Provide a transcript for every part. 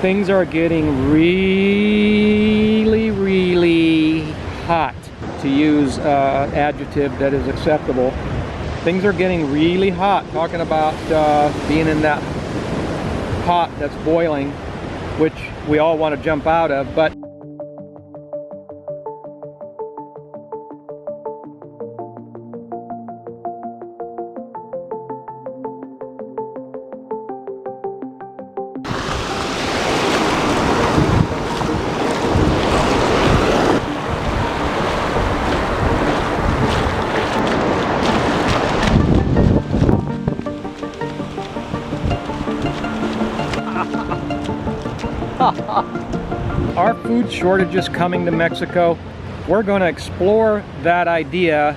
Things are getting really hot, to use adjective that is acceptable. Things are getting really hot, talking about being in that pot that's boiling, which we all want to jump out of, but our food shortages coming to Mexico. We're going to explore that idea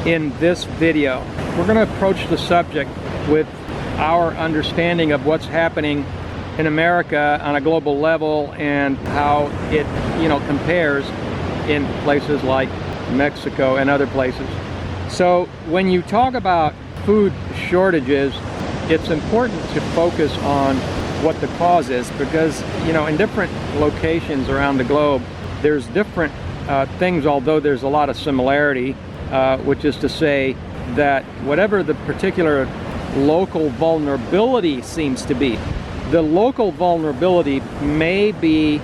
in this video. We're going to approach the subject with our understanding of what's happening in America on a global level and how it, compares in places like Mexico and other places. So when you talk about food shortages, it's important to focus on what the cause is, because in different locations around the globe there's different things, although there's a lot of similarity, which is to say that whatever the particular local vulnerability seems to be, the local vulnerability may be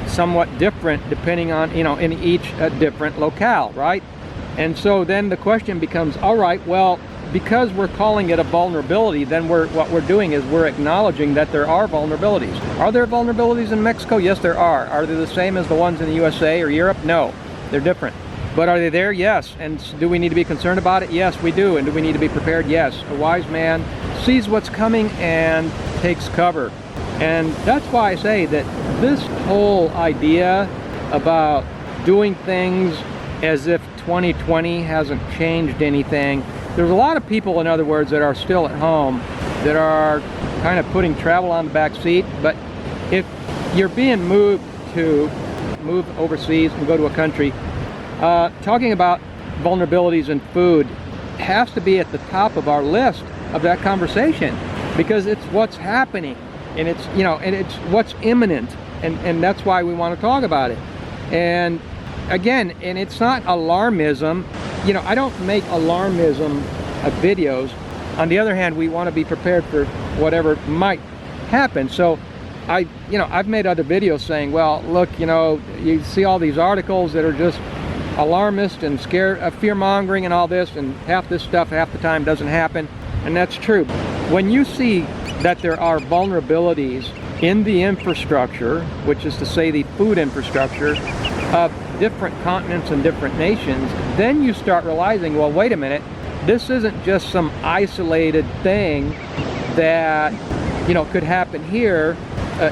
somewhat different depending on in each different locale, right? And so then the question becomes, all right, well, because we're calling it a vulnerability, then what we're doing is we're acknowledging that there are vulnerabilities. Are there vulnerabilities in Mexico? Yes, there are. Are they the same as the ones in the USA or Europe? No, they're different. But are they there? Yes. And do we need to be concerned about it? Yes, we do. And do we need to be prepared? Yes. A wise man sees what's coming and takes cover. And that's why I say that this whole idea about doing things as if 2020 hasn't changed anything. There's a lot of people, in other words, that are still at home, that are kind of putting travel on the back seat. But if you're being moved overseas and go to a country, talking about vulnerabilities in food has to be at the top of our list of that conversation, because it's what's happening, and it's and it's what's imminent, and that's why we want to talk about it. And again, and it's not alarmism. I don't make alarmism videos. On the other hand, we want to be prepared for whatever might happen. So I've made other videos saying, well, look, you see all these articles that are just alarmist and fear-mongering and all this, and half this stuff half the time doesn't happen, and that's true. When you see that there are vulnerabilities in the infrastructure, which is to say the food infrastructure of different continents and different nations, then you start realizing, well, wait a minute, this isn't just some isolated thing that could happen here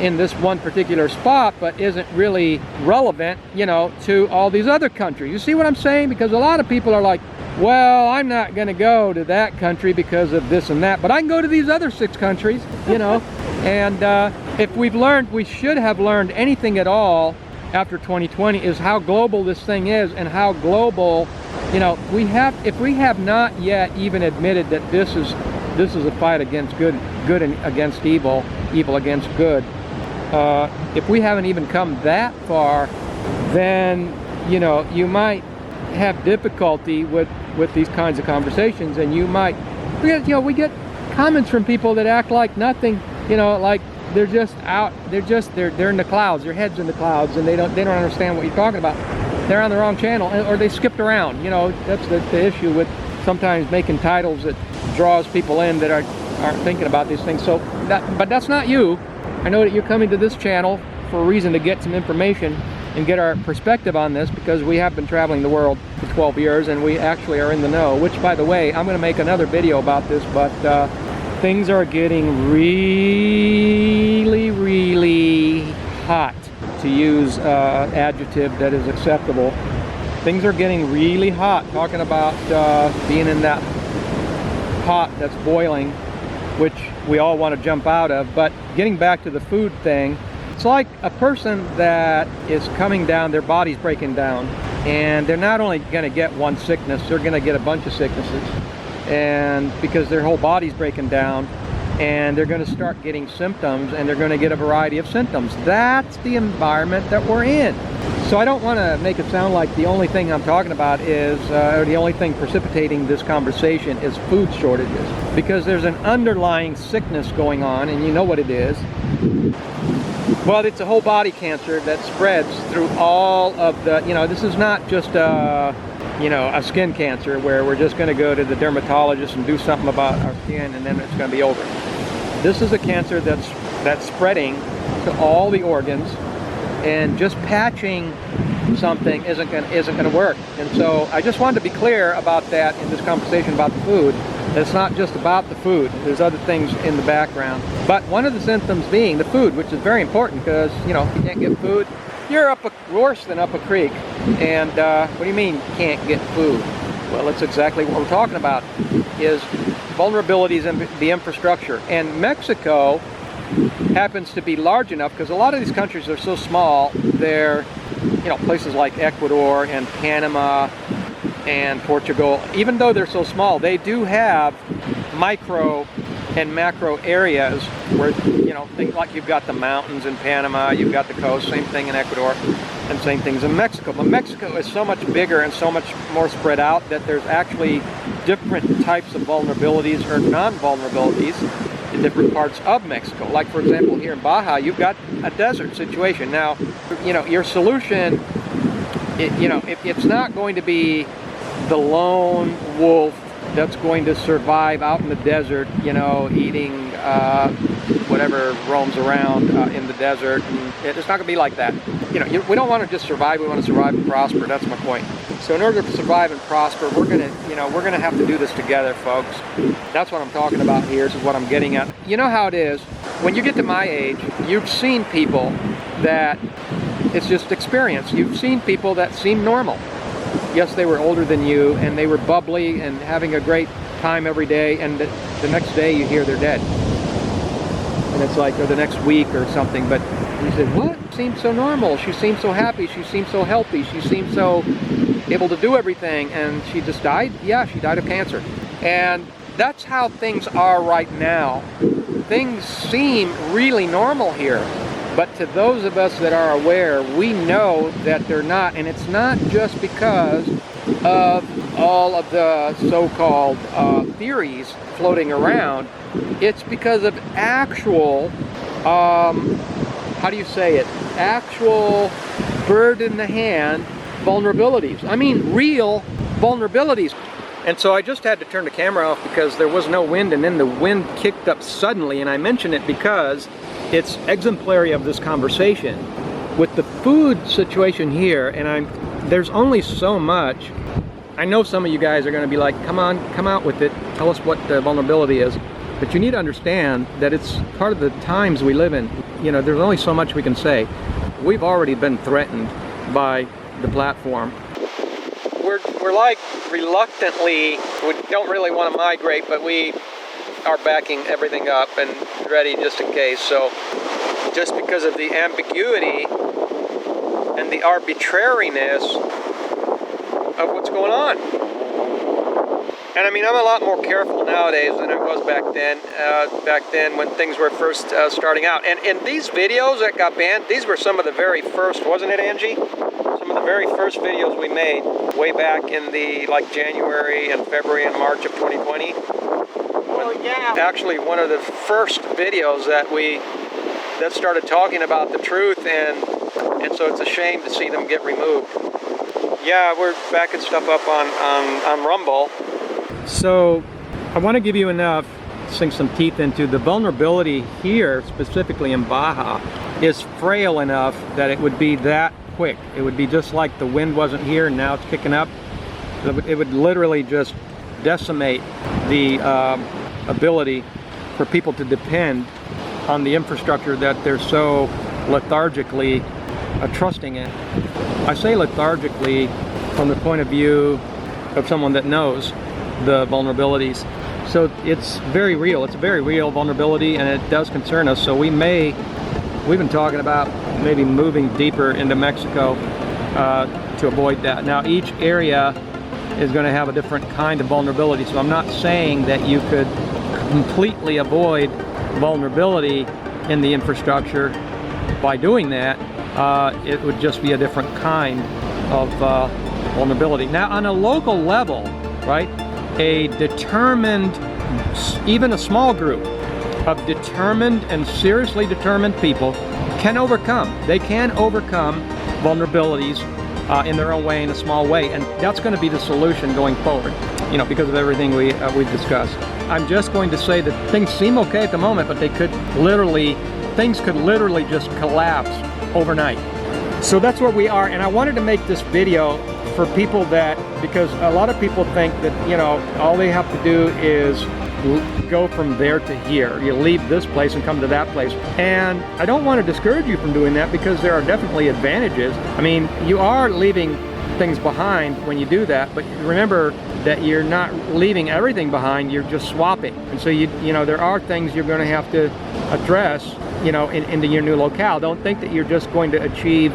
in this one particular spot, but isn't really relevant to all these other countries. You see what I'm saying? Because a lot of people are like, well, I'm not going to go to that country because of this and that, but I can go to these other 6 countries, and if we should have learned anything at all after 2020, is how global this thing is, and how global, if we have not yet even admitted that this is a fight against good and against evil against good. If we haven't even come that far, then you might have difficulty with these kinds of conversations, and you might, we get comments from people that act like nothing, like they're just out, they're in the clouds, their head's in the clouds, and they don't understand what you're talking about. They're on the wrong channel, or they skipped around. That's the issue with sometimes making titles that draws people in that aren't thinking about these things. So but that's not you. I know that you're coming to this channel for a reason, to get some information and get our perspective on this, because we have been traveling the world for 12 years and we actually are in the know, which, by the way, I'm going to make another video about this, but things are getting really hot, to use adjective that is acceptable. Things are getting really hot, talking about being in that pot that's boiling, which we all want to jump out of. But getting back to the food thing, it's like a person that is coming down, their body's breaking down, and they're not only going to get one sickness, they're going to get a bunch of sicknesses, and because their whole body's breaking down, and they're going to start getting symptoms, and they're going to get a variety of symptoms. That's the environment that we're in. So I don't want to make it sound like the only thing I'm talking about is, or the only thing precipitating this conversation is food shortages, because there's an underlying sickness going on, and you know what it is. Well, it's a whole body cancer that spreads through all of the, this is not just a skin cancer where we're just going to go to the dermatologist and do something about our skin and then it's going to be over. This is a cancer that's spreading to all the organs, and just patching something isn't going to work. And so I just wanted to be clear about that in this conversation about the food. It's not just about the food. There's other things in the background. But one of the symptoms being the food, which is very important, because, if you can't get food, you're worse than up a creek. And what do you mean you can't get food? Well, that's exactly what we're talking about, is vulnerabilities in the infrastructure. And Mexico happens to be large enough, because a lot of these countries are so small. They're, places like Ecuador and Panama and Portugal, even though they're so small, they do have micro and macro areas where, things like you've got the mountains in Panama, you've got the coast, same thing in Ecuador, and same things in Mexico. But Mexico is so much bigger and so much more spread out that there's actually different types of vulnerabilities or non-vulnerabilities in different parts of Mexico. Like, for example, here in Baja, you've got a desert situation. Now, your solution, it's not going to be the lone wolf that's going to survive out in the desert, eating whatever roams around in the desert. And it's not going to be like that. We don't want to just survive. We want to survive and prosper. That's my point. So in order to survive and prosper, we're gonna have to do this together, folks. That's what I'm talking about here. This is what I'm getting at. You know how it is. When you get to my age, you've seen people that it's just experience. You've seen people that seem normal. Yes, they were older than you, and they were bubbly and having a great time every day, and the next day you hear they're dead. And it's like, or the next week or something, but you said, what? Seemed so normal. She seemed so happy. She seemed so healthy. She seemed so able to do everything, and she just died? Yeah, she died of cancer. And that's how things are right now. Things seem really normal here. But to those of us that are aware, we know that they're not. And it's not just because of all of the so-called theories floating around. It's because of actual, how do you say it? Actual bird in the hand vulnerabilities. I mean, real vulnerabilities. And so I just had to turn the camera off because there was no wind, and then the wind kicked up suddenly. And I mention it because it's exemplary of this conversation. With the food situation here, and there's only so much. I know some of you guys are going to be like, come on, come out with it. Tell us what the vulnerability is. But you need to understand that it's part of the times we live in. There's only so much we can say. We've already been threatened by the platform. We're like reluctantly, we don't really want to migrate, but we are backing everything up and ready just in case. So just because of the ambiguity and the arbitrariness of what's going on. And I mean, I'm a lot more careful nowadays than I was back then when things were first starting out. And these videos that got banned, these were some of the very first, wasn't it, Angie? Some of the very first videos we made way back in the January and February and March of 2020. Oh yeah. Actually, one of the first videos that started talking about the truth, and so it's a shame to see them get removed. Yeah, we're backing stuff up on Rumble. So I want to give you enough, sink some teeth into the vulnerability here, specifically in Baja, is frail enough that it would be that quick. It would be just like the wind wasn't here and now it's kicking up. It would literally just decimate the ability for people to depend on the infrastructure that they're so lethargically trusting in. I say lethargically from the point of view of someone that knows the vulnerabilities. So it's very real. It's a very real vulnerability, and it does concern us. So we've been talking about maybe moving deeper into Mexico to avoid that. Now each area is going to have a different kind of vulnerability, so I'm not saying that you could completely avoid vulnerability in the infrastructure by doing that, it would just be a different kind of vulnerability. Now, on a local level, right, a determined, even a small group of determined and seriously determined people can overcome. They can overcome vulnerabilities in their own way, in a small way, and that's going to be the solution going forward, you know, because of everything we've discussed. I'm just going to say that things seem okay at the moment, but things could literally just collapse overnight. So that's where we are, and I wanted to make this video for people because a lot of people think that, you know, all they have to do is go from there to here. You leave this place and come to that place. And I don't want to discourage you from doing that, because there are definitely advantages. I mean, you are leaving things behind when you do that, but remember that you're not leaving everything behind, you're just swapping. And so you know, there are things you're going to have to address, you know, into your new locale. Don't think that you're just going to achieve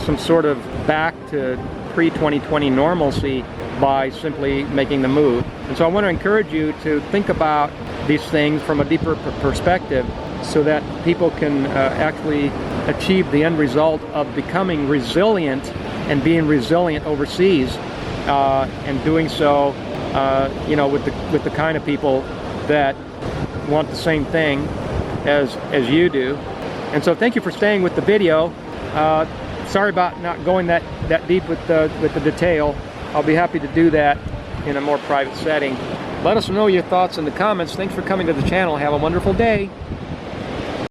some sort of back to pre-2020 normalcy by simply making the move. And so I want to encourage you to think about these things from a deeper perspective, so that people can actually achieve the end result of becoming resilient and being resilient overseas, and doing so, you know, with the kind of people that want the same thing as you do. And so thank you for staying with the video. Sorry about not going that deep with the detail. I'll be happy to do that in a more private setting. Let us know your thoughts in the comments. Thanks for coming to the channel. Have a wonderful day.